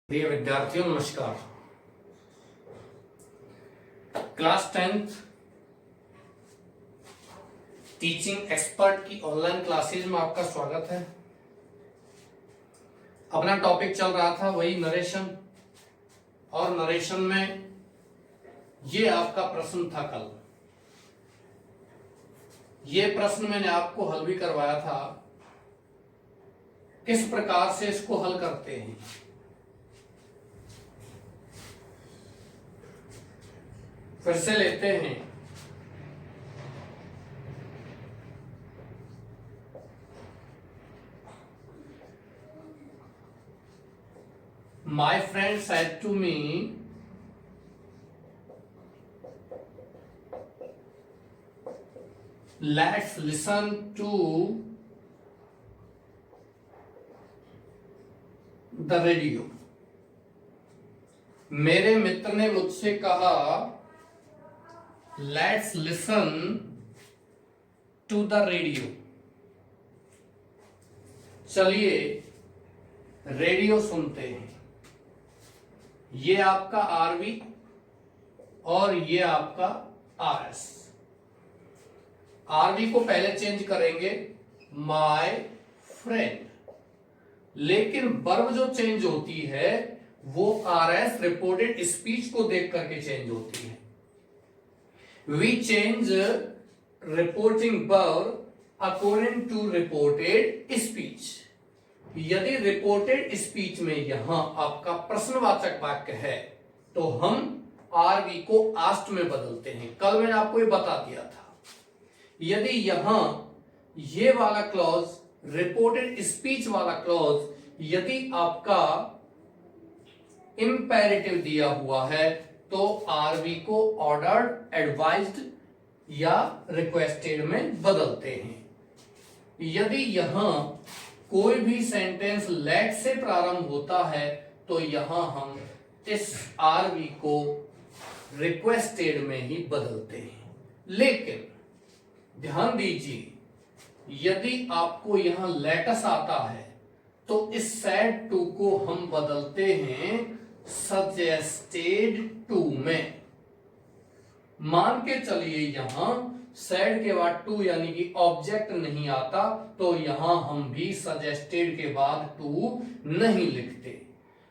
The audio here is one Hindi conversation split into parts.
प्रिय विद्यार्थियों नमस्कार। क्लास 10th टीचिंग एक्सपर्ट की ऑनलाइन क्लासेज में आपका स्वागत है। अपना टॉपिक चल रहा था वही नरेशन, और नरेशन में ये आपका प्रश्न था कल। ये प्रश्न मैंने आपको हल भी करवाया था, किस प्रकार से इसको हल करते हैं। फिर से लेते हैं। My friend said to me, let's listen to the radio. मेरे मित्र ने मुझसे कहा let's listen to the radio. चलिए रेडियो सुनते हैं। ये आपका आरवी और ये आपका आरएस। आरवी को पहले चेंज करेंगे माय फ्रेंड, लेकिन वर्ब जो चेंज होती है वो आरएस रिपोर्टेड स्पीच को देख करके चेंज होती है। We change reporting verb according to reported speech. यदि रिपोर्टेड स्पीच में यहां आपका प्रश्नवाचक वाक्य है तो हम आरवी को आस्ट में बदलते हैं। कल मैंने आपको ये बता दिया था। यदि यहां ये वाला क्लॉज रिपोर्टेड स्पीच वाला क्लॉज यदि आपका इंपेरेटिव दिया हुआ है तो आरवी को ऑर्डर्ड, एडवाइज्ड या रिक्वेस्टेड में बदलते हैं। यदि यहां कोई भी सेंटेंस लेट से प्रारंभ होता है तो यहां हम इस आरवी को रिक्वेस्टेड में ही बदलते हैं। लेकिन ध्यान दीजिए, यदि आपको यहां लेटस आता है तो इस सैड टू को हम बदलते हैं सजेस्टेड टू में। मान के चलिए यहां सैड के बाद टू यानी कि ऑब्जेक्ट नहीं आता तो यहां हम भी सजेस्टेड के बाद टू नहीं लिखते।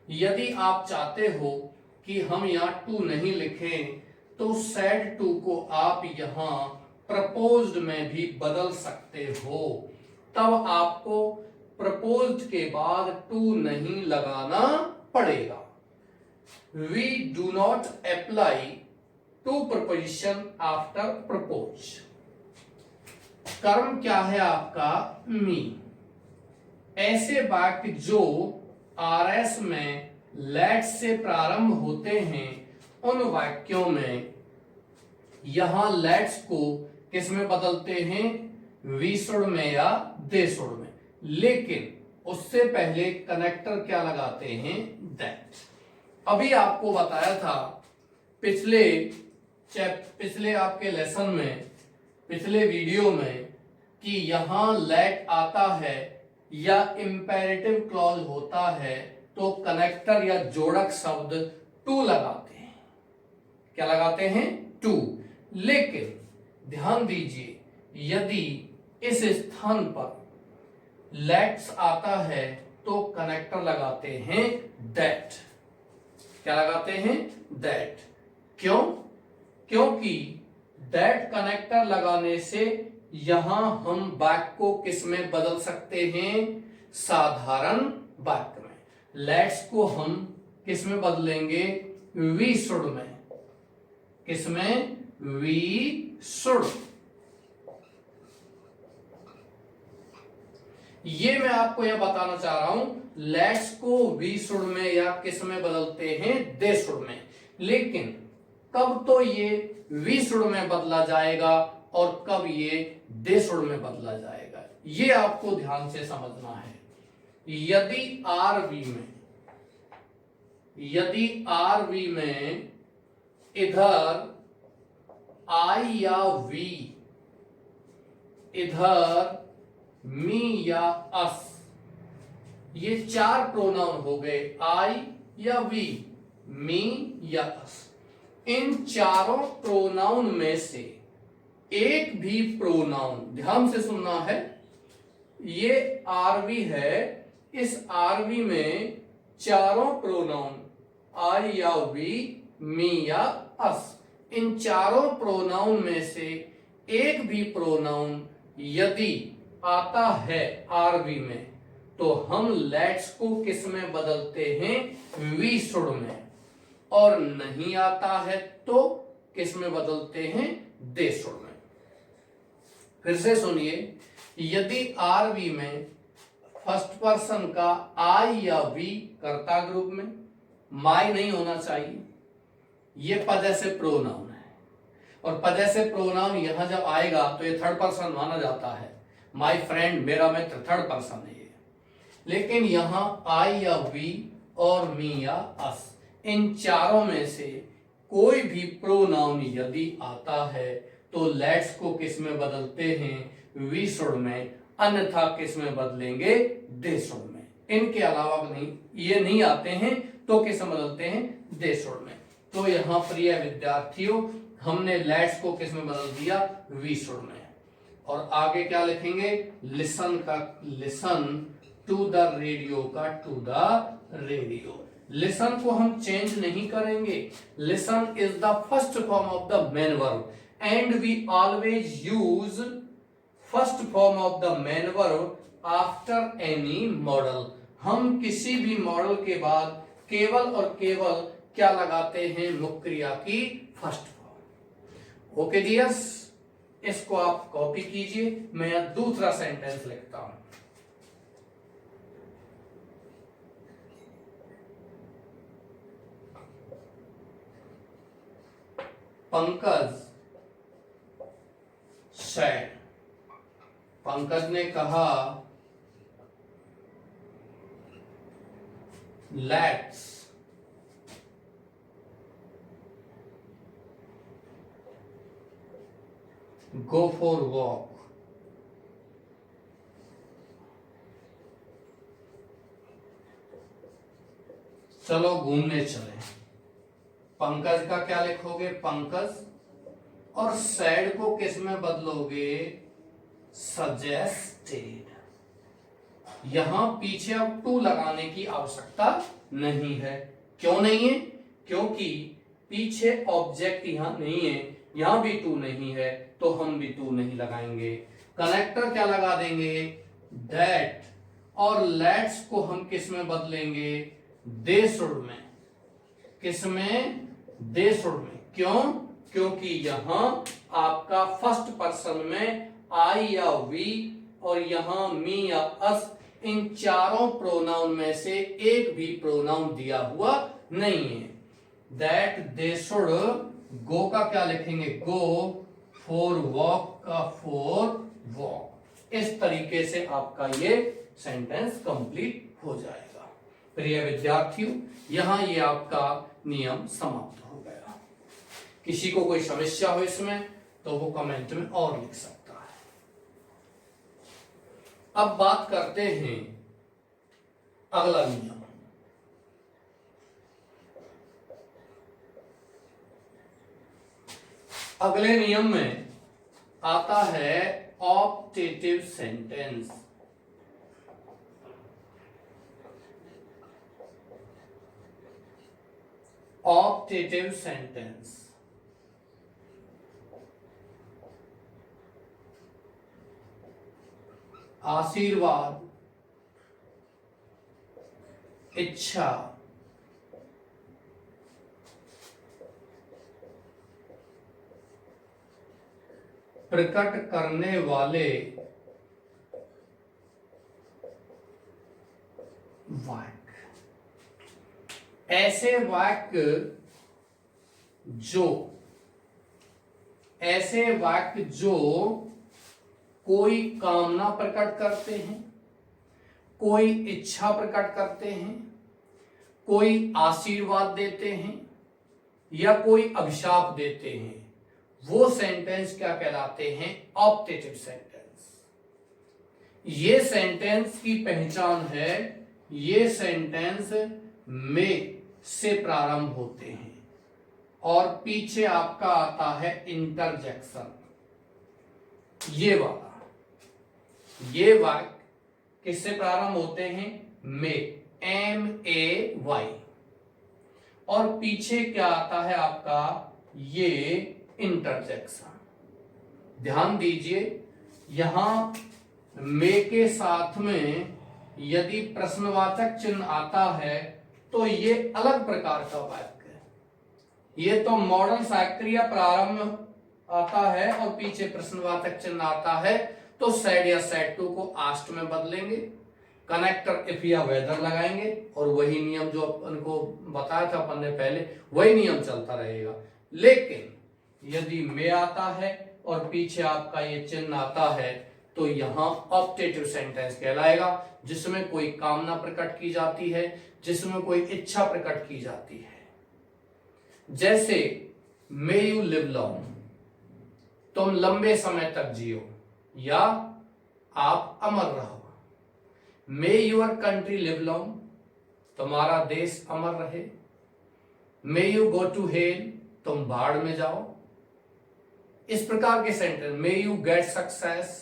यदि आप चाहते हो कि हम यहां टू नहीं लिखें तो सैड टू को आप यहां प्रपोज्ड में भी बदल सकते हो। तब आपको प्रपोज्ड के बाद टू नहीं लगाना पड़ेगा। We do not apply to preposition after propose. कर्म क्या है आपका? मी। ऐसे वाक्य जो आरएस में लेट से प्रारंभ होते हैं उन वाक्यों में यहां लेट्स को किस में बदलते हैं? वी शुड में या दे शुड में। लेकिन उससे पहले कनेक्टर क्या लगाते हैं? दैट। अभी आपको बताया था पिछले आपके लेसन में, पिछले वीडियो में कि यहां लेट आता है या इंपेरेटिव क्लॉज होता है तो कनेक्टर या जोड़क शब्द टू लगाते हैं। क्या लगाते हैं? टू। लेकिन ध्यान दीजिए, यदि इस स्थान पर लेट्स आता है तो कनेक्टर लगाते हैं दैट। क्या लगाते हैं? दैट। क्यों? क्योंकि दैट कनेक्टर लगाने से यहां हम वाक्य को किस में बदल सकते हैं? साधारण वाक्य में। लेट्स को हम किस में बदलेंगे? वी शुड में। किस में? We should. ये मैं आपको यह बताना चाह रहा हूं, लेट्स को वी शुड में या किस में बदलते हैं? दे शुड में। लेकिन कब तो ये वी शुड में बदला जाएगा और कब ये दे शुड में बदला जाएगा, ये आपको ध्यान से समझना है। यदि आरवी में इधर आई या वी, इधर मी या अस, ये 4 प्रोनाउन हो गए, आई या वी, मी या अस। इन चारों प्रोनाउन में से एक भी प्रोनाउन, ध्यान से सुनना है, ये आरवी है, इस आरवी में चारों प्रोनाउन आई या वी, मी या अस, इन चारों प्रोनाउन में से एक भी प्रोनाउन यदि आता है आरवी में, तो हम लेट्स को किस में बदलते हैं, वी शुड में, और नहीं आता है तो किस में बदलते हैं, दे शुड में। फिर से सुनिए, यदि आरवी में फर्स्ट पर्सन का आई या वी कर्ता ग्रुप में, माई नहीं होना चाहिए, ये पदेसे प्रोनाउन है, और पदेसे प्रोनाउन यहां जब आएगा तो ये थर्ड पर्सन माना जाता है, माई फ्रेंड, मेरा मित्र, थर्ड पर्सन है ये। लेकिन यहां आई या वी और मी या अस, इन चारों में से कोई भी प्रोनाउन यदि आता है तो लेट्स को किस में बदलते हैं, वी शुड में, अन्यथा किस में बदलेंगे, दे शुड में। इनके अलावा नहीं, ये नहीं आते हैं तो किस में बदलते हैं, दे शुड में। तो यहां प्रिय विद्यार्थियों, हमने लेट्स को किस में बदल दिया, वी शुड में। और आगे क्या लिखेंगे, लिसन का लिसन टू द रेडियो का टू द रेडियो। लिसन को हम चेंज नहीं करेंगे, listen is the first form of the main verb and we always use first form of the main verb after any modal. हम किसी भी मॉडल के बाद केवल और केवल क्या लगाते हैं, मुख्य क्रिया की फर्स्ट फॉर्म। ओके डियर्स, इसको आप कॉपी कीजिए, मैं दूसरा सेंटेंस लिखता हूं। पंकज सैड, पंकज ने कहा लेट्स गो फॉर वॉक। चलो घूमने चलें। पंकज का क्या लिखोगे, पंकज, और सैड को किस में बदलोगे, सजेस्टेड। यहां पीछे अब टू लगाने की आवश्यकता नहीं है। क्यों नहीं है, क्योंकि पीछे ऑब्जेक्ट यहां नहीं है, यहां भी टू नहीं है, तो हम भी टू नहीं लगाएंगे। कनेक्टर क्या लगा देंगे, दैट, और लेट्स को हम किस में बदलेंगे, दे शुड में। किस में, दे शुड में। क्यों, क्योंकि यहां आपका फर्स्ट पर्सन में आई या वी और यहां मी या अस, इन चारों प्रोनाउन में से एक भी प्रोनाउन दिया हुआ नहीं है। दैट, दे शुड, गो का क्या लिखेंगे, गो, फॉर वॉक का फॉर वॉक। इस तरीके से आपका ये सेंटेंस कंप्लीट हो जाएगा। प्रिय विद्यार्थियों, यहां ये आपका नियम समाप्त हो गया। किसी को कोई समस्या हो इसमें तो वो कमेंट में और लिख सकता है। अब बात करते हैं अगला नियम। अगले नियम में आता है ऑप्टेटिव सेंटेंस। ऑप्टेटिव सेंटेंस आशीर्वाद, इच्छा, प्रकट करने वाले वाक्य, ऐसे वाक्य जो कोई कामना प्रकट करते हैं, कोई इच्छा प्रकट करते हैं, कोई आशीर्वाद देते हैं या कोई अभिशाप देते हैं, वो सेंटेंस क्या कहलाते हैं, ऑप्टेटिव सेंटेंस। ये सेंटेंस की पहचान है ये सेंटेंस में से प्रारंभ होते हैं और पीछे आपका आता है इंटरजेक्शन। ये वाक्य किससे प्रारंभ होते हैं? में, MAY, और पीछे क्या आता है आपका? ये इंटरजेक्शन। ध्यान दीजिए, यहां में के साथ में यदि प्रश्नवाचक चिन्ह आता है तो ये अलग प्रकार का वाक्य है। ये तो मॉडल सक्रिय प्रारंभ आता है और पीछे प्रश्नवाचक चिन्ह आता है, तो सेड या सेड टू को आस्ट में बदलेंगे, कनेक्टर इफ या वेदर लगाएंगे, और वही नियम जो अपन को बताया था अपन ने पहले, वही नियम चलता रहेगा। लेकिन यदि में आता है और पीछे आपका ये चिन्ह आता है तो यहां ऑप्टेटिव सेंटेंस कहलाएगा, जिसमें कोई कामना प्रकट की जाती है, जिसमें कोई इच्छा प्रकट की जाती है। जैसे मे यू लिव लॉन्ग, तुम लंबे समय तक जियो, या आप अमर रहो। May your country live long, तुम्हारा देश अमर रहे। May you go to hell, तुम बाढ़ में जाओ। इस प्रकार के sentence, may you get success,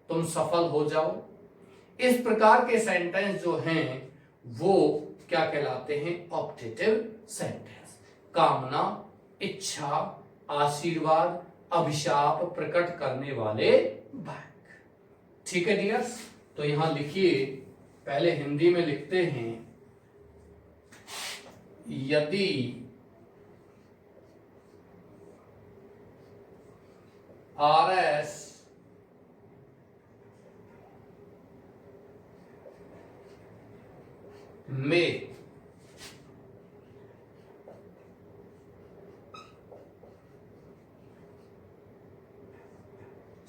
तुम सफल हो जाओ। इस प्रकार के सेंटेंस जो हैं वो क्या कहलाते हैं? Optative sentence. कामना, इच्छा, आशीर्वाद, अभिशाप प्रकट करने वाले वाक्य। ठीक है डियर्स, तो यहां लिखिए, पहले हिंदी में लिखते हैं, यदि RS में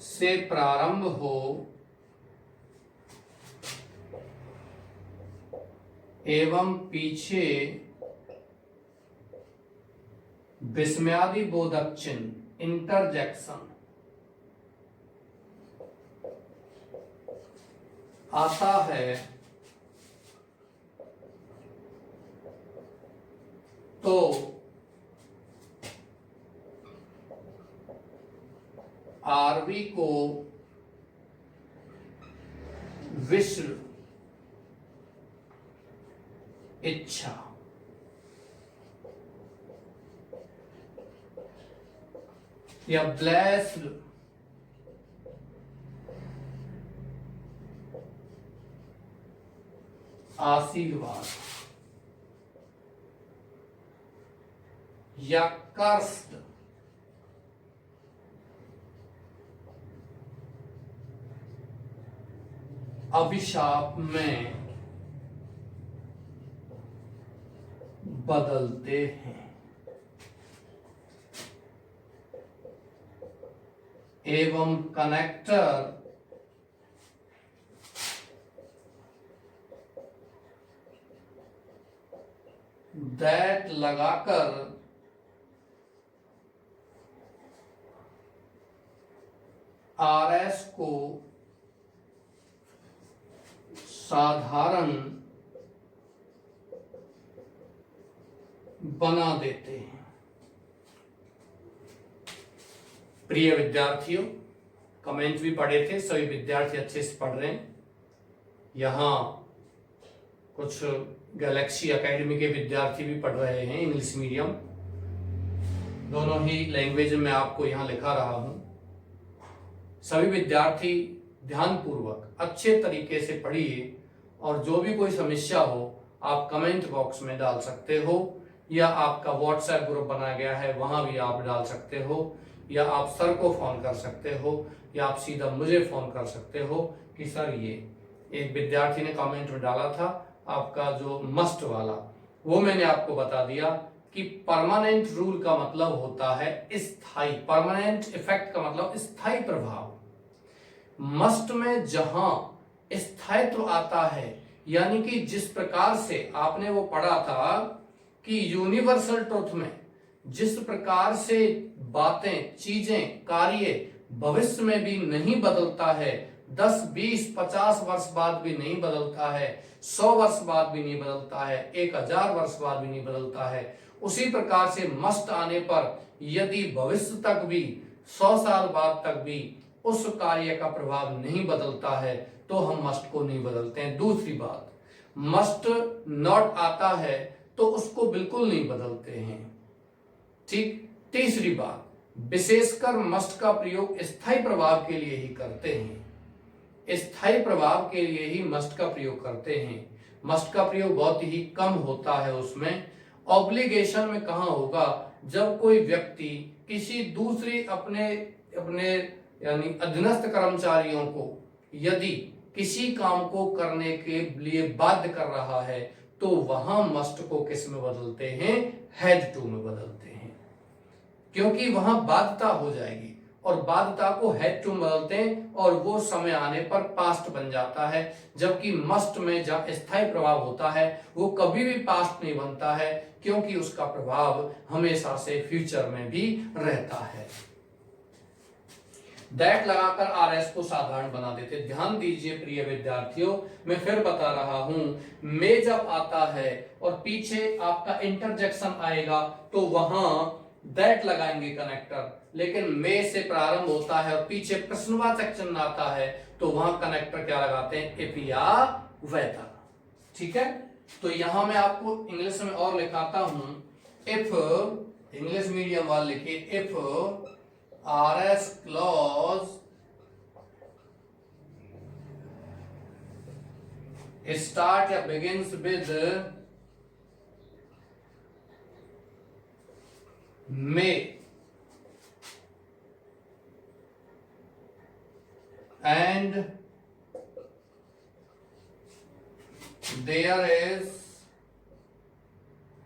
से प्रारंभ हो एवं पीछे विस्मयादि बोधक चिन्ह इंटरजेक्शन आता है तो आरवी को विश्व इच्छा या ब्लेस्ड आशीर्वाद या कर्स्ड अभिशाप में बदलते हैं। एवं कनेक्टर दैट लगाकर RS को साधारण बना देते हैं। प्रिय विद्यार्थियों, कमेंट भी पढ़े थे, सभी विद्यार्थी अच्छे से पढ़ रहे हैं। यहाँ कुछ गैलेक्सी एकेडमी के विद्यार्थी भी पढ़ रहे हैं, इंग्लिश मीडियम, दोनों ही लैंग्वेज में आपको यहाँ लिखा रहा हूं। सभी विद्यार्थी ध्यानपूर्वक अच्छे तरीके से पढ़िए, और जो भी कोई समस्या हो आप कमेंट बॉक्स में डाल सकते हो, या आपका व्हाट्सएप ग्रुप बनाया गया है वहां भी आप डाल सकते हो, या आप सर को फोन कर सकते हो, या आप सीधा मुझे फोन कर सकते हो कि सर ये एक विद्यार्थी ने कमेंट में डाला था आपका जो मस्ट वाला, वो मैंने आपको बता दिया कि परमानेंट रूल का मतलब होता है स्थायी, परमानेंट इफेक्ट का मतलब स्थायी प्रभाव। मस्ट में जहां स्थायित्व आता है, यानी कि जिस प्रकार से आपने वो पढ़ा था कि यूनिवर्सल ट्रुथ में जिस प्रकार से बातें, चीजें, कार्य भविष्य में भी नहीं बदलता है, 10, 20, 50 वर्ष बाद भी नहीं बदलता है, 100 वर्ष बाद भी नहीं बदलता है, 1000 वर्ष बाद भी नहीं बदलता है, उसी प्रकार से मस्ट आने पर यदि भविष्य तक भी 100 साल बाद तक भी उस कार्य का प्रभाव नहीं बदलता है तो हम मस्ट को नहीं बदलते हैं। दूसरी बात, मस्ट नॉट आता है तो उसको बिल्कुल नहीं बदलते हैं। ठीक। तीसरी बात, विशेषकर मस्ट का प्रयोग स्थायी प्रभाव के लिए ही करते हैं। स्थायी प्रभाव के लिए ही मस्ट का प्रयोग करते हैं। मस्ट का प्रयोग बहुत ही कम होता है उसमें। ऑब्लिगेशन में कहां होगा, जब कोई व्यक्ति किसी दूसरे अपने अपने यानी अधीनस्थ कर्मचारियों को यदि किसी काम को करने के लिए बाध्य कर रहा है तो वहां मस्ट को किस में बदलते हैं, हैड टू में बदलते हैं, क्योंकि वहां बाध्यता हो जाएगी और बाध्यता को हैड टू में बदलते हैं और वो समय आने पर पास्ट बन जाता है। जबकि मस्ट में जब स्थायी प्रभाव होता है वो कभी भी पास्ट नहीं बनता है, क्योंकि उसका प्रभाव हमेशा से फ्यूचर में भी रहता है। दैट लगाकर आरएस को साधारण बना देते। ध्यान दीजिए प्रिय विद्यार्थियों, मैं फिर बता रहा हूं, मे जब आता है और पीछे आपका इंटरजेक्शन आएगा तो वहां दैट लगाएंगे कनेक्टर, लेकिन मे से प्रारंभ होता है और पीछे प्रश्नवाचक चिन्ह आता है तो वहां कनेक्टर क्या लगाते हैं, इफ या वेदर। ठीक है, तो यहां मैं आपको इंग्लिश में और लिखाता हूं, इफ, इंग्लिश मीडियम वाले लिखिए, इफ RS clause start या begins with may and there is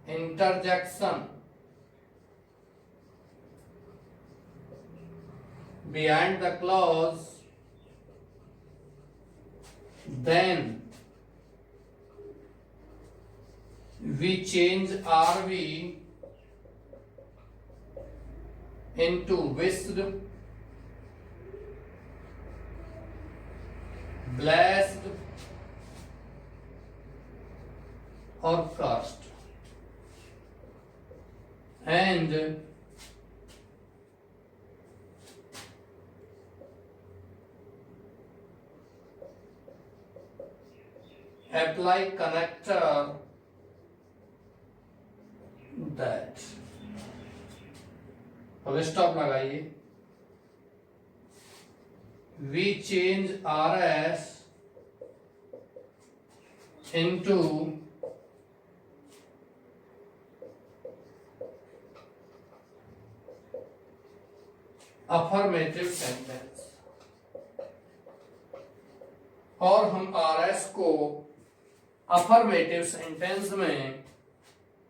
interjection behind the clause, then we change RV into wished, blessed or cursed, and apply connector that। अब स्टॉप लगाइए। We change RS into affirmative sentence और हम RS को अफर्मेटिव सेंटेंस में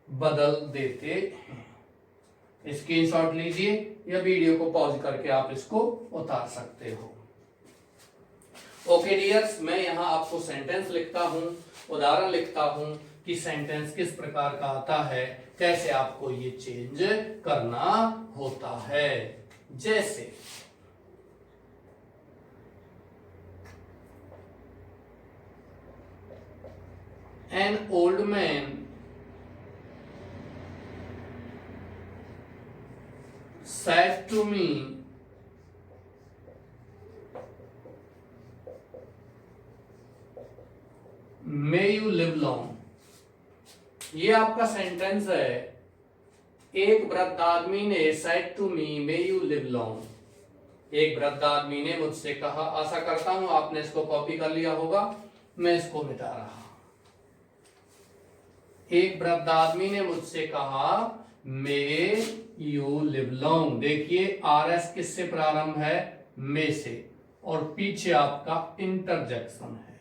बदल देते हैं। स्क्रीनशॉट लीजिए या वीडियो को पॉज करके आप इसको उतार सकते हो। ओके डियर्स, मैं यहां आपको सेंटेंस लिखता हूं, उदाहरण लिखता हूं कि सेंटेंस किस प्रकार का आता है, कैसे आपको ये चेंज करना होता है। जैसे an old man said to me, may you live long। ये आपका सेंटेंस है। एक वृद्ध आदमी ने said to me, may you live long। एक वृद्ध आदमी ने मुझसे कहा, आशा करता हूं आपने इसको कॉपी कर लिया होगा, मैं इसको मिटा रहा। एक वृद्ध आदमी ने मुझसे कहा, मे यू लिव लॉन्ग। देखिए आरएस किससे प्रारंभ है, मे से, और पीछे आपका इंटरजेक्शन है।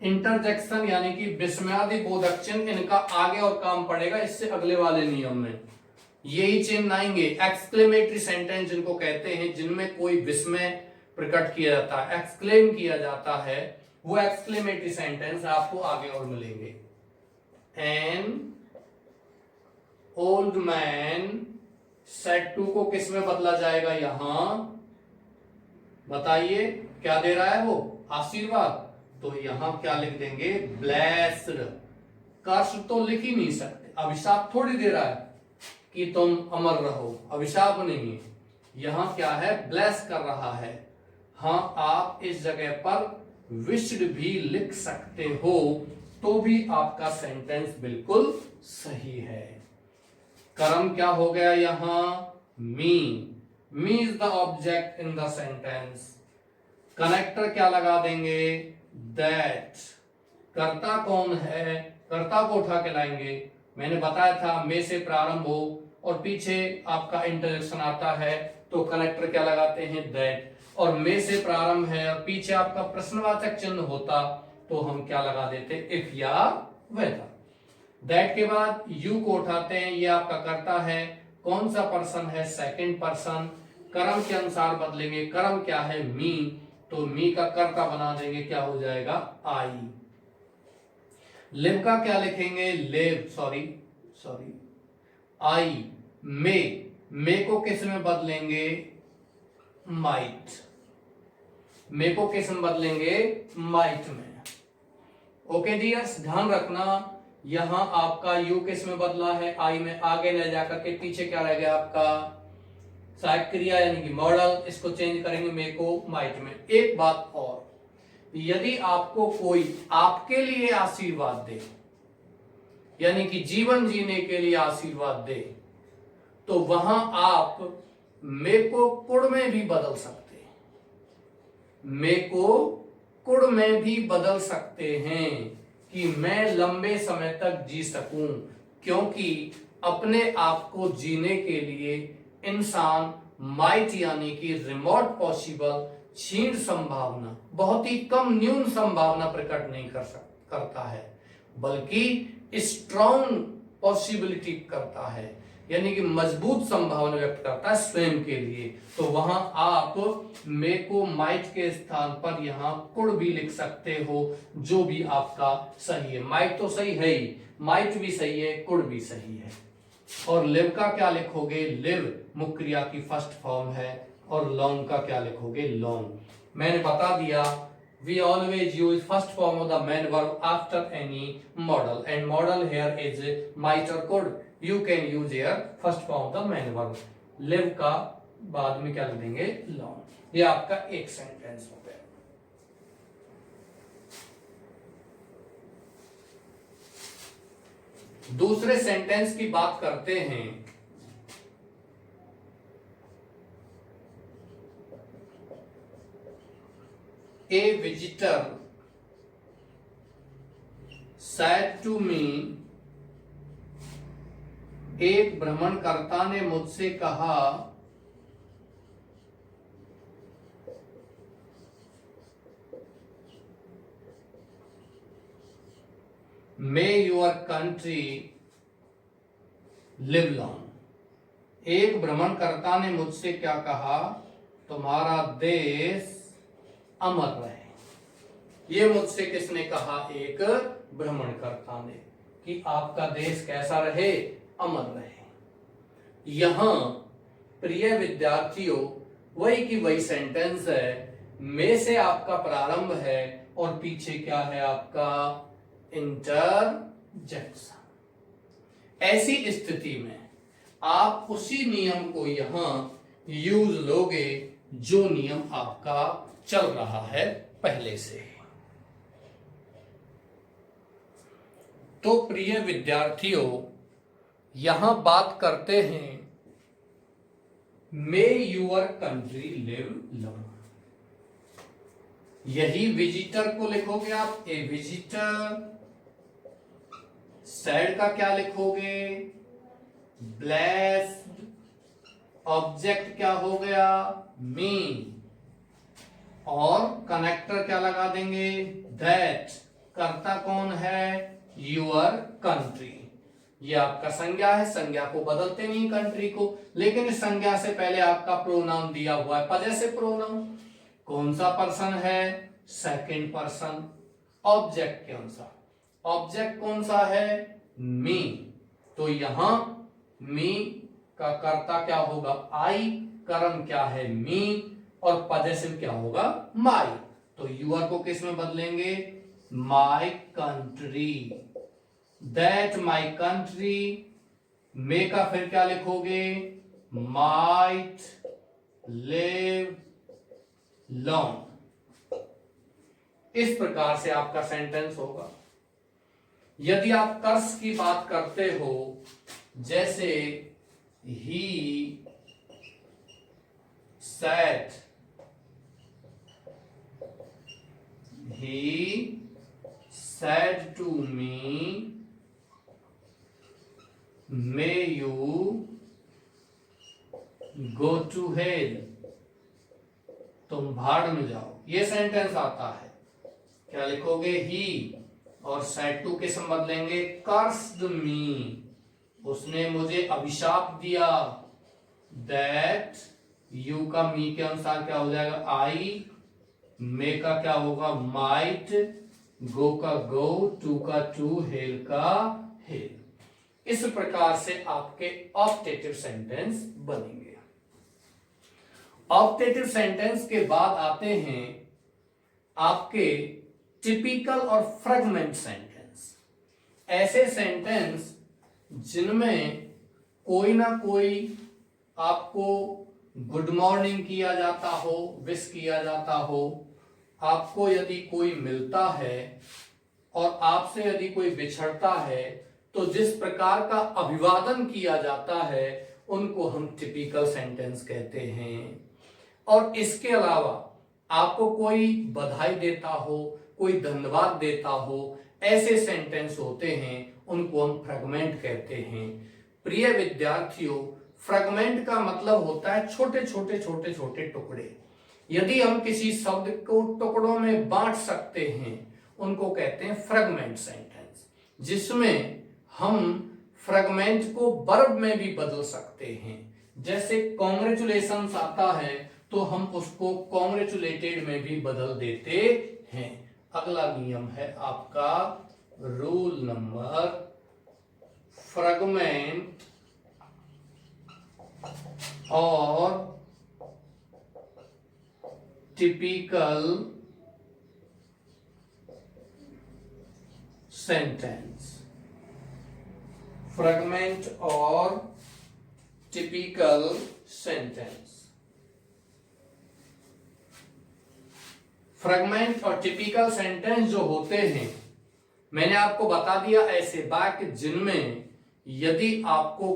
इंटरजेक्शन यानी कि विस्मयादि बोधक चिन्ह, इनका आगे और काम पड़ेगा इससे अगले वाले नियम में। यही चिन्ह आएंगे। एक्सक्लेमेटरी सेंटेंस जिनको कहते हैं, जिनमें कोई विस्मय प्रकट किया जाता है, एक्सक्लेम किया जाता है, वो एक्सक्लेमेटरी सेंटेंस आपको आगे और मिलेंगे। An old man said to को किस में बदला जाएगा, यहां बताइए क्या दे रहा है वो? आशीर्वाद। तो यहां क्या लिख देंगे? ब्लेस्ड। कर्ष तो लिख ही नहीं सकते, अभिशाप थोड़ी दे रहा है कि तुम अमर रहो, अभिशाप नहीं है। यहां क्या है? ब्लेस कर रहा है। हाँ, आप इस जगह पर विश्ड भी लिख सकते हो, तो भी आपका सेंटेंस बिल्कुल सही है। कर्म क्या हो गया यहां? Me. Me is the object in the sentence. Connector क्या लगा देंगे? दैट। कर्ता कौन है? कर्ता को उठा के लाएंगे। मैंने बताया था मे से प्रारंभ हो और पीछे आपका इंटरजेक्शन आता है तो कनेक्टर क्या लगाते हैं? दैट। और मे से प्रारंभ है और पीछे आपका प्रश्नवाचक चिन्ह होता तो हम क्या लगा देते? इफ या वेदर। दैट के बाद यू को उठाते हैं, ये आपका कर्ता है। कौन सा पर्सन है? Second person. कर्म के अनुसार बदलेंगे। कर्म क्या है? मी। तो मी का कर्ता बना देंगे, क्या हो जाएगा? आई। लिव का क्या लिखेंगे? Live, sorry I. मे को किस में बदलेंगे? माइट। मे को किस में बदलेंगे? माइट में। ओके डियर्स, ध्यान रखना यहां आपका यू किस में बदला है? आई में। आगे ले जाकर के पीछे क्या रह गया आपका? सहायक क्रिया यानी कि मॉडल, इसको चेंज करेंगे मे को माइट में। एक बात और, यदि आपको कोई आपके लिए आशीर्वाद दे, यानी कि जीवन जीने के लिए आशीर्वाद दे, तो वहां आप मे को कुड़ में भी बदल सकते हैं। मे को कुड़ में भी बदल सकते हैं कि मैं लंबे समय तक जी सकूं, क्योंकि अपने आप को जीने के लिए इंसान माइट यानी कि रिमोट पॉसिबल, क्षीण संभावना, बहुत ही कम न्यून संभावना प्रकट नहीं करता है, बल्कि स्ट्रॉन्ग पॉसिबिलिटी करता है, यानी कि मजबूत संभावना व्यक्त करता है स्वयं के लिए। तो वहां आप मे को माइट के स्थान पर यहां कुड़ भी लिख सकते हो, जो भी आपका सही है। माइट तो सही है ही, माइट भी सही है, कुड़ भी सही है। और लिव का क्या लिखोगे? लिव मुख्य क्रिया की फर्स्ट फॉर्म है। और लॉन्ग का क्या लिखोगे? लॉन्ग। मैंने बता दिया, we always use first form of the main verb after any model, and model here is might or could. You can use here first form of the main verb. live का बाद में क्या लिख देंगे? long. ये आपका एक सेंटेंस हो गया। दूसरे सेंटेंस की बात करते हैं। A visitor said to me, एक भ्रमणकर्ता ने मुझसे कहा, May your country live long. एक भ्रमणकर्ता ने मुझसे क्या कहा? तुम्हारा देश अमर रहे। ये मुझसे किसने कहा? एक भ्रमणकर्ता ने, कि आपका देश कैसा रहे? अमर रहे। यहां प्रिय विद्यार्थियों वही की वही सेंटेंस है। मे से आपका प्रारंभ है और पीछे क्या है आपका? इंटरजेक्शन। ऐसी स्थिति में आप उसी नियम को यहां यूज लोगे जो नियम आपका चल रहा है पहले से। तो प्रिय विद्यार्थियों, यहां बात करते हैं मे यूर कंट्री लिव लॉन्ग। यही विजिटर को लिखोगे आप, ए विजिटर। सैड का क्या लिखोगे? ब्लेस्ड। ऑब्जेक्ट क्या हो गया? मी। और कनेक्टर क्या लगा देंगे? दैट। कर्ता कौन है? Your country. ये आपका संज्ञा है, संज्ञा को बदलते नहीं कंट्री को, लेकिन इस संज्ञा से पहले आपका प्रोनाउन दिया हुआ है, पजेसिव प्रोनाउन। कौन सा पर्सन है? Second person. ऑब्जेक्ट के अनुसार, ऑब्जेक्ट कौन सा है? मी। तो यहां मी का कर्ता क्या होगा? आई। कर्म क्या है? मी। और पजेसिव क्या होगा, माई। तो यूआर को किस में बदलेंगे, my country, that my country. Me का फिर क्या लिखोगे, माइट लिव लॉन्ग। इस प्रकार से आपका सेंटेंस होगा। यदि आप कर्स की बात करते हो, जैसे ही said, he said to me, may you go to hell, तुम भाड़ में जाओ, ये सेंटेंस आता है। क्या लिखोगे, ही और said to के सम बदलेंगे, cursed me, उसने मुझे अभिशाप दिया। that यू का मी के अनुसार क्या हो जाएगा, आई। मे का क्या होगा, माइट। गो का गो, टू का टू, हेल का हेल। इस प्रकार से आपके ऑप्टेटिव सेंटेंस बनेंगे। ऑप्टेटिव सेंटेंस के बाद आते हैं आपके टिपिकल और फ्रेगमेंट सेंटेंस। ऐसे सेंटेंस जिनमें कोई ना कोई आपको गुड मॉर्निंग किया जाता हो, विश किया जाता हो, आपको यदि कोई मिलता है और आपसे यदि कोई बिछड़ता है, तो जिस प्रकार का अभिवादन किया जाता है उनको हम टिपिकल सेंटेंस कहते हैं। और इसके अलावा आपको कोई बधाई देता हो, कोई धन्यवाद देता हो, ऐसे सेंटेंस होते हैं, उनको हम फ्रेगमेंट कहते हैं। प्रिय विद्यार्थियों, फ्रेगमेंट का मतलब होता है छोटे छोटे छोटे छोटे टुकड़े। यदि हम किसी शब्द को टुकड़ों में बांट सकते हैं, उनको कहते हैं फ्रेगमेंट सेंटेंस, जिसमें हम फ्रेगमेंट को वर्ब में भी बदल सकते हैं। जैसे कॉन्ग्रेचुलेशंस आता है तो हम उसको कॉन्ग्रेचुलेटेड में भी बदल देते हैं। अगला नियम है आपका रूल नंबर, फ्रेगमेंट और टिपिकल सेंटेंस। फ्रेगमेंट और टिपिकल सेंटेंस। फ्रेगमेंट और टिपिकल सेंटेंस जो होते हैं, मैंने आपको बता दिया ऐसे वाक्य जिनमें यदि आपको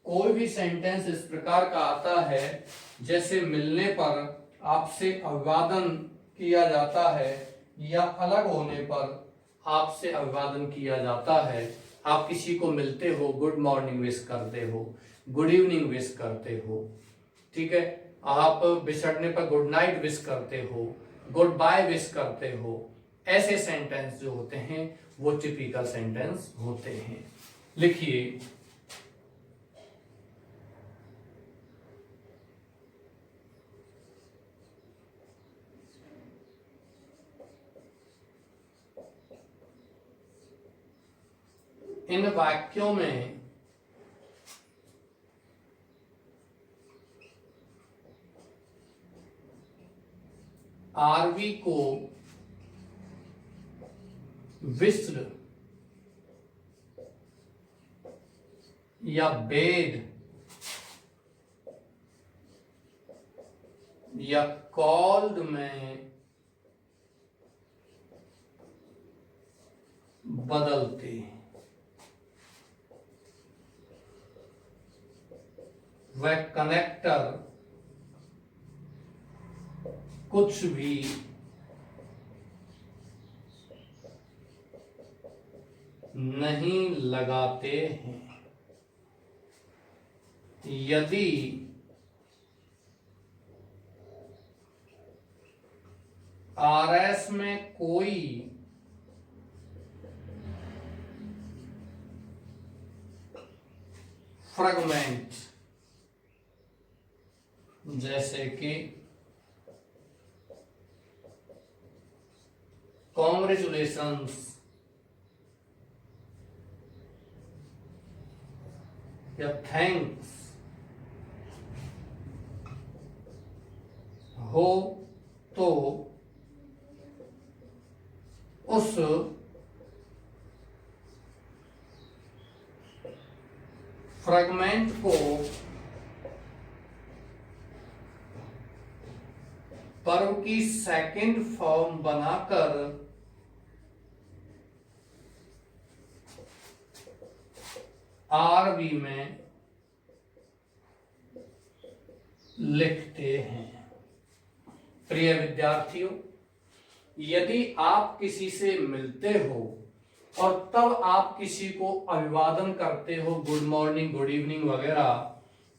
कोई भी सेंटेंस इस प्रकार का आता है, जैसे मिलने पर आपसे अभिवादन किया जाता है या अलग होने पर आपसे अभिवादन किया जाता है। आप किसी को मिलते हो, गुड मॉर्निंग विश करते हो, गुड इवनिंग विश करते हो, ठीक है। आप बिछड़ने पर गुड नाइट विश करते हो, गुड बाय विश करते हो। ऐसे सेंटेंस जो होते हैं वो टिपिकल सेंटेंस होते हैं। लिखिए, इन वाक्यों में आरवी को विश्ड या बेड या कॉल्ड में बदलते हैं। वह कनेक्टर कुछ भी नहीं लगाते हैं। यदि आरएस में कोई फ्रेगमेंट, जैसे कि कॉन्ग्रेचुलेशंस या थैंक्स हो तो उस फ्रेगमेंट को वर्ब की सेकंड फॉर्म बनाकर आरबी में लिखते हैं। प्रिय विद्यार्थियों, यदि आप किसी से मिलते हो और तब आप किसी को अभिवादन करते हो, गुड मॉर्निंग, गुड इवनिंग वगैरह,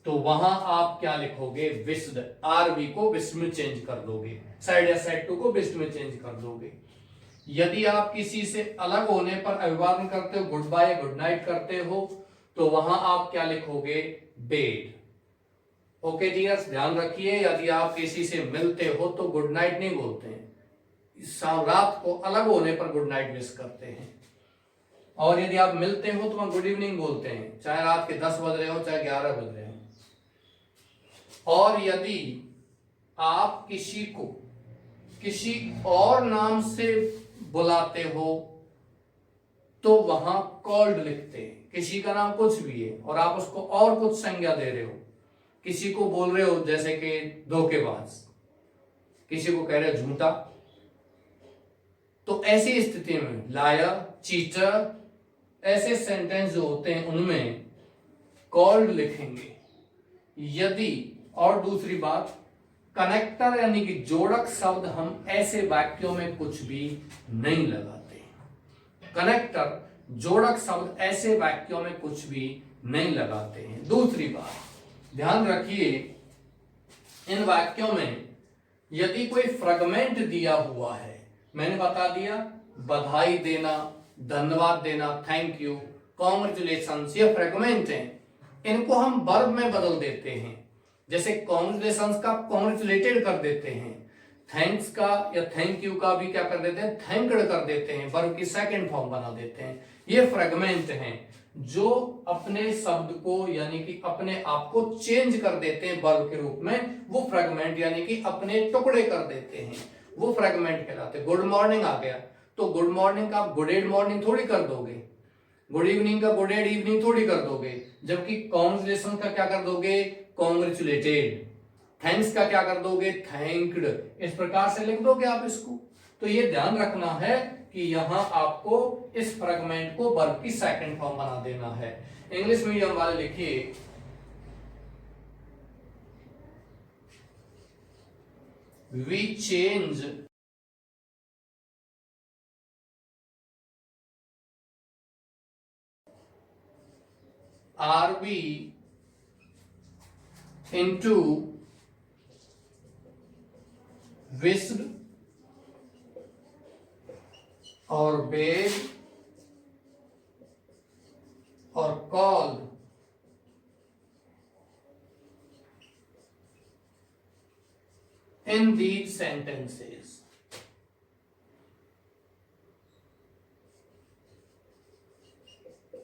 तो वहां आप क्या लिखोगे? विश्ड। आरबी को विश्ड में चेंज कर दोगे, साइड या साइड टू को विश्ड में चेंज कर दोगे। यदि आप किसी से अलग होने पर अभिवादन करते हो, गुड बाय, गुड नाइट करते हो, तो वहां आप क्या लिखोगे? बेड। ओके डियर्स, ध्यान रखिए, यदि आप किसी से मिलते हो तो गुड नाइट नहीं बोलते हैं, रात को अलग होने पर गुड नाइट विश करते हैं। और यदि आप मिलते हो तो वहां गुड इवनिंग बोलते हैं, चाहे रात के 10 बज रहे हो चाहे 11 बज रहे हो। और यदि आप किसी को किसी और नाम से बुलाते हो तो वहां कॉल्ड लिखते हैं। किसी का नाम कुछ भी है और आप उसको और कुछ संज्ञा दे रहे हो, किसी को बोल रहे हो जैसे कि धोखेबाज, किसी को कह रहे हो झूठा, तो ऐसी स्थिति में लायर, चीटर, ऐसे सेंटेंस जो होते हैं उनमें कॉल्ड लिखेंगे। यदि, और दूसरी बात, कनेक्टर यानी कि जोड़क शब्द हम ऐसे वाक्यों में कुछ भी नहीं लगाते। कनेक्टर, जोड़क शब्द ऐसे वाक्यों में कुछ भी नहीं लगाते हैं। दूसरी बात ध्यान रखिए, इन वाक्यों में यदि कोई फ्रेगमेंट दिया हुआ है, मैंने बता दिया, बधाई देना, धन्यवाद देना, थैंक यू, कॉन्ग्रेचुलेशंस, ये फ्रेगमेंट हैं, इनको हम वर्ब में बदल देते हैं। जैसे कॉन्ग्रेचुलेशंस का कॉन्ग्रेचुलेटेड कर देते हैं, थैंक्स का या थैंक यू का भी क्या कर देते हैं? थैंक्ड कर देते हैं, वर्ब की सेकंड फॉर्म बना देते हैं। ये फ्रेगमेंट हैं जो अपने शब्द को यानी कि अपने आप को चेंज कर देते हैं वर्ब के रूप में, वो फ्रेगमेंट यानी कि अपने टुकड़े कर देते हैं, वो फ्रेगमेंट कहलाते हैं। गुड मॉर्निंग आ गया तो गुड मॉर्निंग का गुड एड मॉर्निंग थोड़ी कर दोगे, गुड इवनिंग का गुड एड इवनिंग थोड़ी कर दोगे, जबकि कॉन्ग्रेचुलेशन का क्या कर दोगे? कॉन्ग्रेचुलेटेड। थैंक्स का क्या कर दोगे? थैंक्ड। इस प्रकार से लिख दोगे आप इसको। तो ये ध्यान रखना है कि यहां आपको इस फ्रेगमेंट को वर्ब की सेकंड फॉर्म बना देना है। इंग्लिश मीडियम वाले लिखिए, we change RB into wished और बेड और called in these sentences.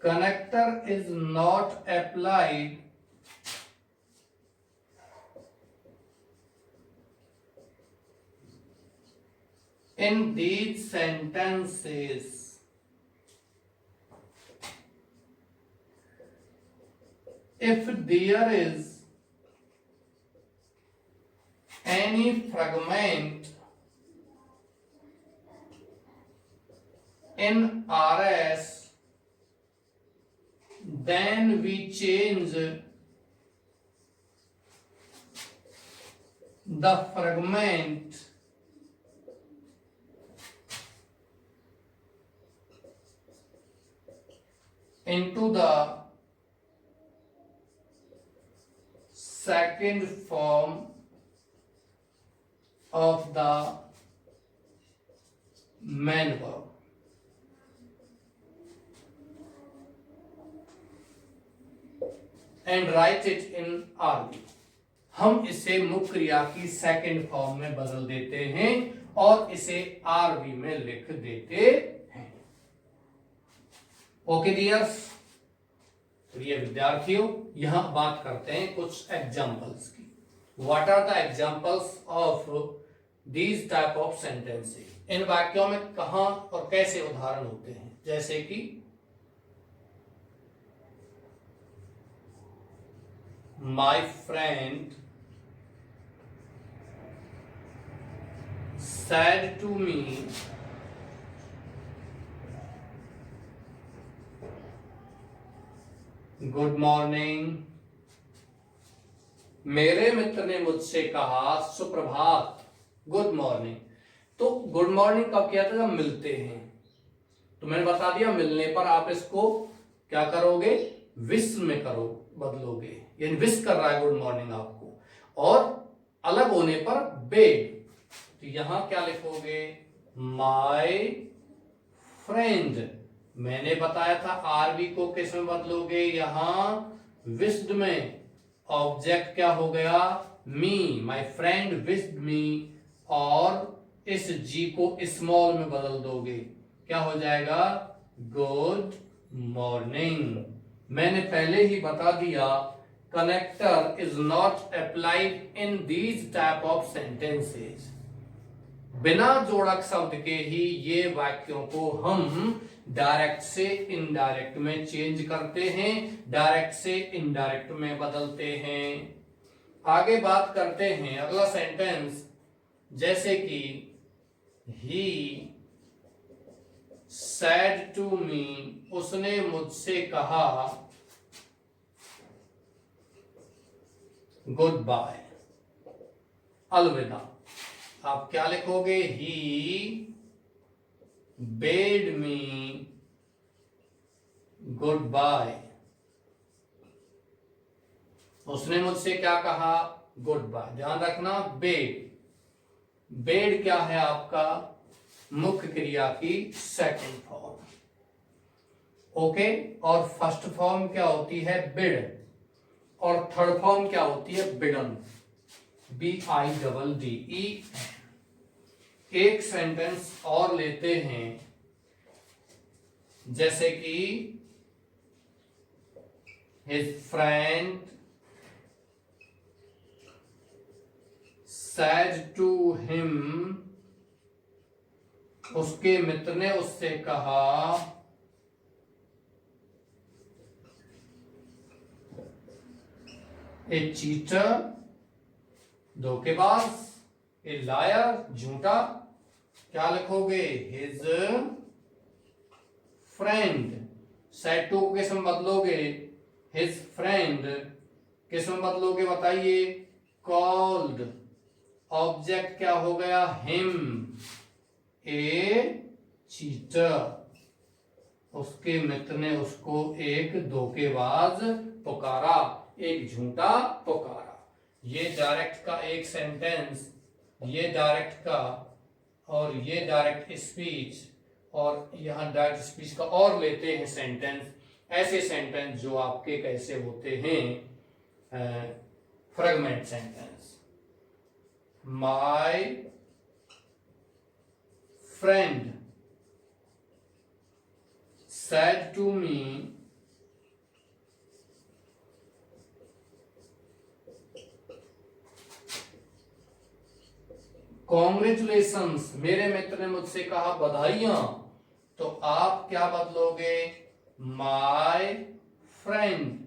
Connector is not applied in these sentences if there is any fragment in RS, then we change the fragment into the second form of the main verb. And write it in RB. हम इसे मुख्य क्रिया की सेकंड फॉर्म में बदल देते हैं और इसे आरबी में लिख देते हैं। ओके डियर्स, प्रिय विद्यार्थियों, यहां बात करते हैं कुछ एग्जांपल्स की। What are the examples of these type of sentences, इन वाक्यों में कहां और कैसे उदाहरण होते हैं, जैसे कि my friend said to me good morning, मेरे मित्र ने मुझसे कहा सुप्रभात, गुड मॉर्निंग। तो गुड मॉर्निंग कब किया था, जब मिलते हैं। तो मैंने बता दिया मिलने पर आप इसको क्या करोगे, विश में करो, बदलोगे, यानी विश कर रहा है गुड मॉर्निंग आपको, और अलग होने पर बेग। तो यहां क्या लिखोगे, माय फ्रेंड, मैंने बताया था आरबी को किस में बदलोगे, यहां विश्ड में, ऑब्जेक्ट क्या हो गया, मी, माय फ्रेंड विश्ड मी, और इस जी को स्मॉल में बदल दोगे, क्या हो जाएगा, गुड मॉर्निंग। मैंने पहले ही बता दिया connector is not applied in these type of sentences, बिना जोड़क शब्द के ही ये वाक्यों को हम डायरेक्ट से इनडायरेक्ट में चेंज करते हैं, डायरेक्ट से इनडायरेक्ट में बदलते हैं। आगे बात करते हैं अगला सेंटेंस, जैसे कि ही सेड टू मी, उसने मुझसे कहा गुड बाय, अलविदा। आप क्या लिखोगे, ही बेड मी गुड बाय, उसने मुझसे क्या कहा, गुड बाय। ध्यान रखना, बेड, बेड क्या है आपका, मुख्य क्रिया की सेकंड फॉर्म, ओके। और फर्स्ट फॉर्म क्या होती है, बिड, और थर्ड फॉर्म क्या होती है, बिडन, BIDDE। एक सेंटेंस और लेते हैं, जैसे कि his friend said to him, उसके मित्र ने उससे कहा ए चीटर, धोखेबाज, ए लायर, झूठा। क्या लिखोगे, हिज फ्रेंड, सेड टू को किस में बदलोगे, हिज फ्रेंड, किस में बदलोगे बताइए, कॉल्ड, ऑब्जेक्ट क्या हो गया, हिम, ए चीटर, उसके मित्र ने उसको एक धोखेबाज पुकारा, एक झूठा पुकारा। ये डायरेक्ट का एक सेंटेंस, ये डायरेक्ट का, और ये डायरेक्ट स्पीच, और यहां डायरेक्ट स्पीच का और लेते हैं सेंटेंस। ऐसे सेंटेंस जो आपके कैसे होते हैं, fragment sentence. My friend said to me congratulations, मेरे मित्र ने मुझसे कहा बधाइयां। तो आप क्या बदलोगे, माय फ्रेंड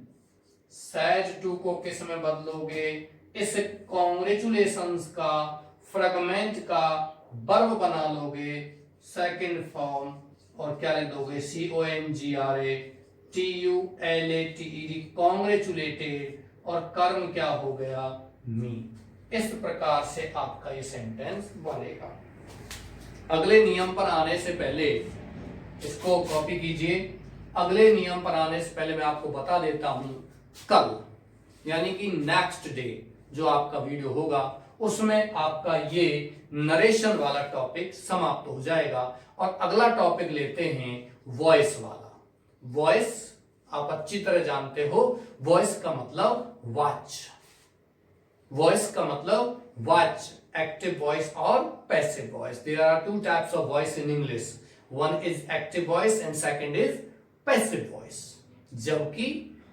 सेड टू को किस में बदलोगे, इस कॉन्ग्रेचुलेशंस का फ्रेगमेंट का वर्ब बना लोगे सेकंड फॉर्म, और क्या लिख दोगे, CONGRATULATED, कॉन्ग्रेचुलेटेड, और कर्म क्या हो गया, मी। इस प्रकार से आपका ये सेंटेंस बनेगा। अगले नियम पर आने से पहले इसको कॉपी कीजिए। अगले नियम पर आने से पहले मैं आपको बता देता हूं, कल यानी कि नेक्स्ट डे जो आपका वीडियो होगा, उसमें आपका ये नरेशन वाला टॉपिक समाप्त हो जाएगा, और अगला टॉपिक लेते हैं वॉइस वाला। वॉइस आप अच्छी तरह जानते हो, वॉइस का मतलब वॉच, वॉइस का मतलब वॉच, एक्टिव वॉइस और passive voice. There are two types of voice in English, one is active voice and second is passive voice. जबकि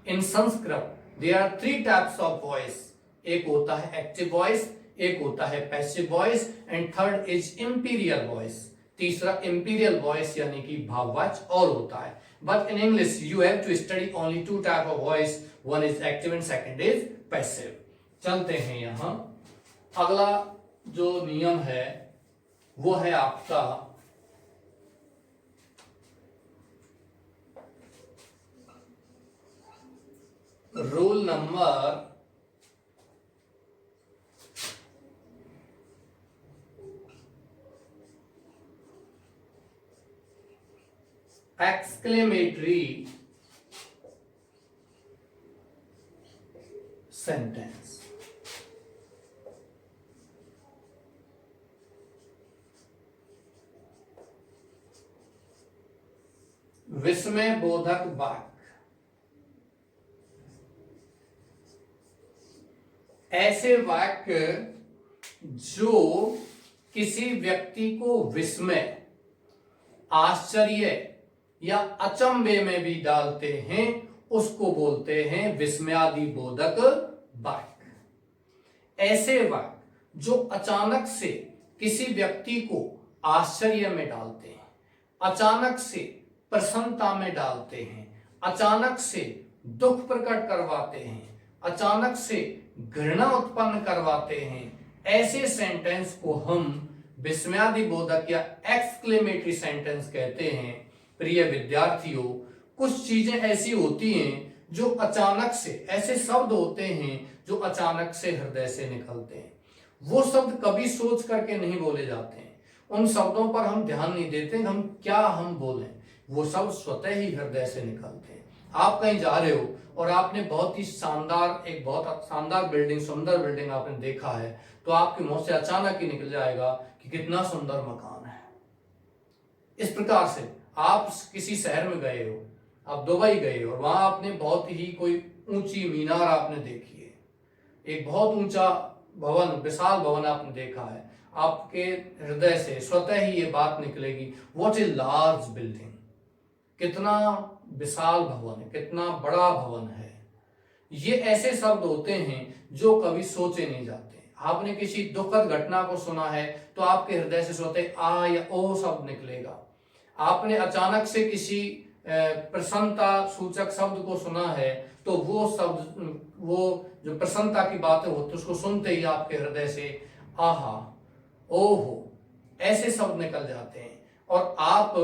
in Sanskrit there are three types of voice, एक होता है एक्टिव वॉइस, एक होता है passive voice, and third is imperial voice. तीसरा इंपीरियल वॉइस यानी कि भाववाचक और होता है। But in English you have to study only two type of voice, one is active and second is passive. चलते हैं यहां, अगला जो नियम है वो है आपका रूल नंबर 'exclamatory sentence'। विस्मय बोधक वाक्य ऐसे वाक्य जो किसी व्यक्ति को विस्मय, आश्चर्य या अचंभे में भी डालते हैं, उसको बोलते हैं विस्मयादि बोधक वाक्य। ऐसे वाक्य जो अचानक से किसी व्यक्ति को आश्चर्य में डालते हैं, अचानक से प्रसन्नता में डालते हैं, अचानक से दुख प्रकट करवाते हैं, अचानक से घृणा उत्पन्न करवाते हैं, ऐसे सेंटेंस को हम विस्मयादि बोधक या एक्सक्लेमेटरी सेंटेंस कहते हैं। प्रिय विद्यार्थियों, कुछ चीजें ऐसी होती हैं जो अचानक से, ऐसे शब्द होते हैं जो अचानक से हृदय से निकलते हैं। वो शब्द कभी सोच करके नहीं बोले जाते हैं, उन शब्दों पर हम ध्यान नहीं देते हम क्या हम बोलें, वो शब्द स्वतः ही हृदय से निकलते हैं। आप कहीं जा रहे हो और आपने बहुत ही शानदार, एक बहुत शानदार बिल्डिंग, सुंदर बिल्डिंग आपने देखा है, तो आपके मुंह से अचानक ही निकल जाएगा कि कितना सुंदर मकान है। इस प्रकार से आप किसी शहर में गए हो, आप दुबई गए हो और वहां आपने बहुत ही कोई ऊंची मीनार आपने देखी है, एक बहुत ऊंचा भवन, विशाल भवन आपने देखा है, आपके हृदय से स्वतः ही ये बात निकलेगी, व्हाट इज लार्ज बिल्डिंग, कितना विशाल भवन है, कितना बड़ा भवन है। ये ऐसे शब्द होते हैं जो कभी सोचे नहीं जाते। आपने किसी दुखद घटना को सुना है तो आपके हृदय से स्वतः आ या ओ शब्द निकलेगा। आपने अचानक से किसी प्रसन्नता सूचक शब्द को सुना है तो वो शब्द, वो जो प्रसन्नता की बातें होती उसको सुनते ही आपके हृदय से आहा, ओहो, ऐसे शब्द निकल जाते हैं। और आप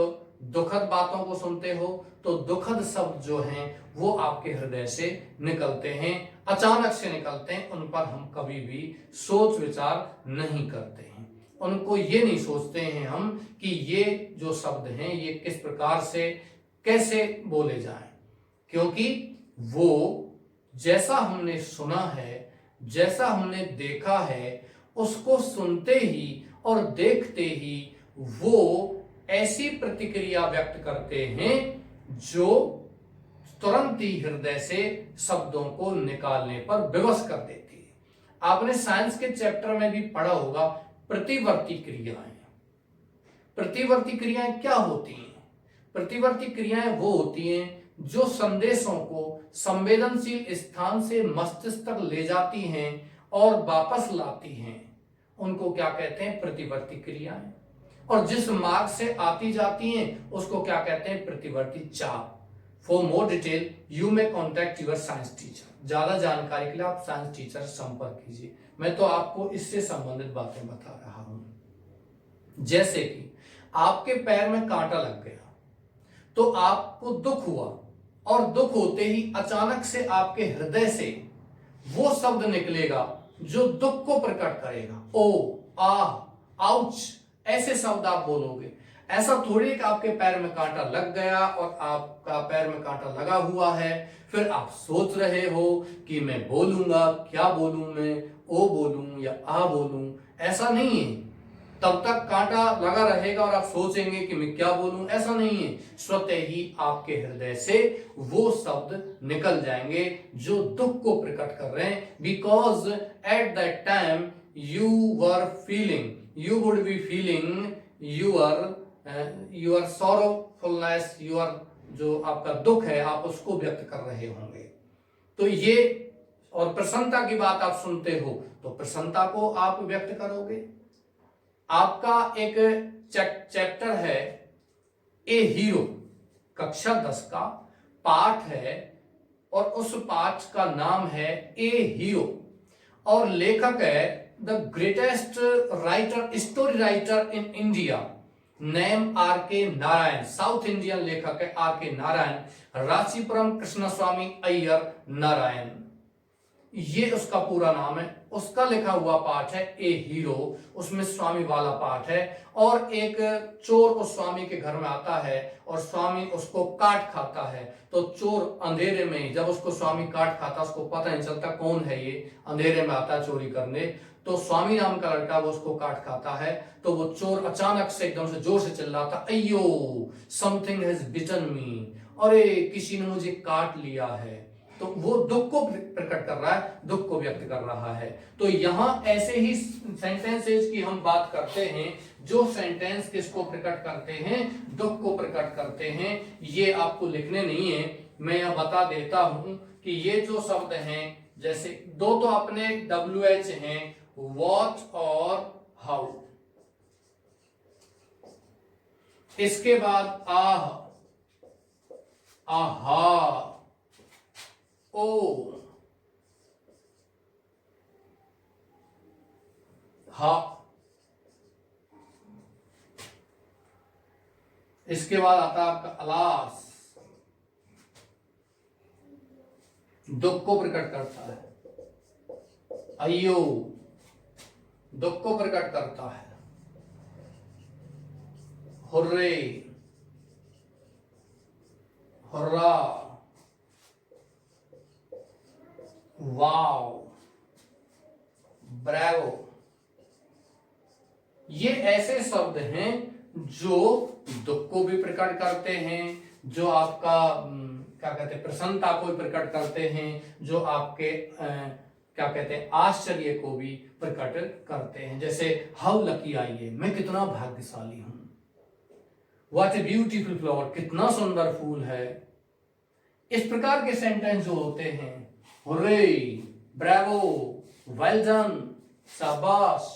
दुखद बातों को सुनते हो तो दुखद शब्द जो हैं वो आपके हृदय से निकलते हैं, अचानक से निकलते हैं, उन पर हम कभी भी सोच विचार नहीं करते हैं, उनको ये नहीं सोचते हैं हम कि ये जो शब्द हैं ये किस प्रकार से कैसे बोले जाएं, क्योंकि वो जैसा हमने सुना है, जैसा हमने देखा है, उसको सुनते ही और देखते ही वो ऐसी प्रतिक्रिया व्यक्त करते हैं जो तुरंत ही हृदय से शब्दों को निकालने पर विवश कर देती है। आपने साइंस के चैप्टर में भी पढ़ा होगा प्रतिवर्ती क्रियाएं। प्रतिवर्ती क्रियाएं क्या होती हैं? प्रतिवर्ती क्रियाएं वो होती हैं जो संदेशों को संवेदनशील स्थान से मस्तिष्क तक ले जाती हैं और वापस लाती हैं, उनको क्या कहते हैं? प्रतिवर्ती क्रियाएं। और जिस मार्ग से आती जाती हैं उसको क्या कहते हैं? प्रतिवर्ती चाप। For more detail you may contact your science teacher. ज्यादा जानकारी के लिए आप साइंस टीचर से संपर्क कीजिए। मैं तो आपको इससे संबंधित बातें बता रहा हूं। जैसे कि आपके पैर में कांटा लग गया तो आपको दुख हुआ, और दुख होते ही अचानक से आपके हृदय से वो शब्द निकलेगा जो दुख को प्रकट करेगा। ओ, आ, आउच, ऐसे शब्द आप बोलोगे। ऐसा थोड़ी कि आपके पैर में कांटा लग गया और आपका पैर में कांटा लगा हुआ है, फिर आप सोच रहे हो कि मैं बोलूंगा, क्या बोलूं मैं, ओ बोलूं या आ बोलूं। ऐसा नहीं है। तब तक कांटा लगा रहेगा और आप सोचेंगे कि मैं क्या बोलूं, ऐसा नहीं है। स्वतः ही आपके हृदय से वो शब्द निकल जाएंगे जो दुख को प्रकट कर रहे हैं, because at that time you were feeling, you would be feeling your sorrowfulness, your जो आपका दुख है आप उसको व्यक्त कर रहे होंगे। तो ये और प्रसन्नता की बात आप सुनते हो तो प्रसन्नता को आप व्यक्त करोगे। आपका एक चैप्टर है ए हीरो, कक्षा 10 का पाठ है और उस पाठ का नाम है ए हीरो और लेखक है the greatest writer, story writer in India, name R K Narayan. South Indian लेखक है आर के नारायण, रांचीपुरम कृष्णस्वामी अय्यर नारायण, ये उसका पूरा नाम है। उसका लिखा हुआ पाठ है ए हीरो, उसमें स्वामी वाला पाठ है और एक चोर उस स्वामी के घर में आता है और स्वामी उसको काट खाता है। तो चोर अंधेरे में, जब उसको स्वामी काट खाता उसको पता नहीं चलता कौन है ये, अंधेरे में आता है चोरी करने, तो स्वामी नाम का लड़का वो उसको काट खाता है। तो वो चोर अचानक से एकदम से जोर से चिल्लाता, अयो समथिंग हैज बिटन मी, अरे किसी ने मुझे काट लिया है। तो वो दुख को प्रकट कर रहा है, दुख को व्यक्त कर रहा है। तो यहां ऐसे ही सेंटेंसेस की हम बात करते हैं जो सेंटेंस किसको प्रकट करते हैं, दुख को प्रकट करते हैं। ये आपको लिखने नहीं है, मैं यह बता देता हूं कि ये जो शब्द हैं, जैसे दो तो अपने WH हैं, वॉट और हाउ, इसके बाद आह, आहा, ओ, हा, इसके बाद आता है आपका अलास, दुख को प्रकट करता है। अयो, दुख को प्रकट करता है। हुर्रे, हुर्रा, वाओ, ब्रेवो, ये ऐसे शब्द हैं जो दुख को भी प्रकट करते हैं, जो आपका क्या कहते हैं प्रसन्नता को भी प्रकट करते हैं, जो आपके क्या कहते हैं आश्चर्य को भी प्रकट करते हैं। जैसे हाउ लकी आई है, मैं कितना भाग्यशाली हूं। व्हाट ए ब्यूटीफुल फ्लावर, कितना सुंदर फूल है। इस प्रकार के सेंटेंस जो होते हैं, हुर्रे, ब्रेवो, वेल डन, शाबाश,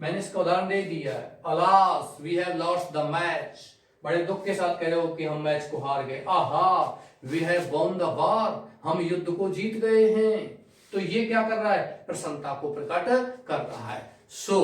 मैंने इसका उदाहरण दे दिया है। Alas, we have lost the match, बड़े दुख के साथ कह रहे हो कि हम मैच को हार गए। Aha, we have won the war, हम युद्ध को जीत गए हैं। तो ये क्या कर रहा है, प्रसन्नता को प्रकट कर रहा है। सो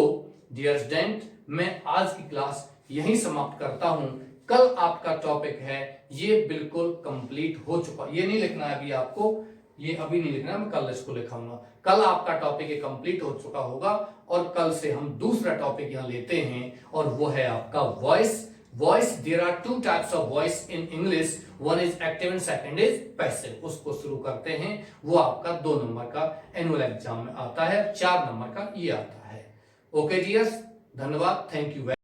डियर स्टूडेंट, मैं आज की क्लास यहीं समाप्त करता हूं। कल आपका टॉपिक है, ये बिल्कुल कंप्लीट हो चुका, ये नहीं लिखना है अभी आपको, ये अभी नहीं लिखना, मैं कल इसको लिखाऊंगा। कल आपका टॉपिक ये कंप्लीट हो चुका होगा और कल से हम दूसरा टॉपिक यहां लेते हैं और वो है आपका voice. Voice, there are two types of voice in English, one is active and second is passive. उसको शुरू करते हैं, वो आपका 2 नंबर का एनुअल एग्जाम में आता है, 4 नंबर का ये आता है। ओके डियर्स, धन्यवाद, थैंक यू।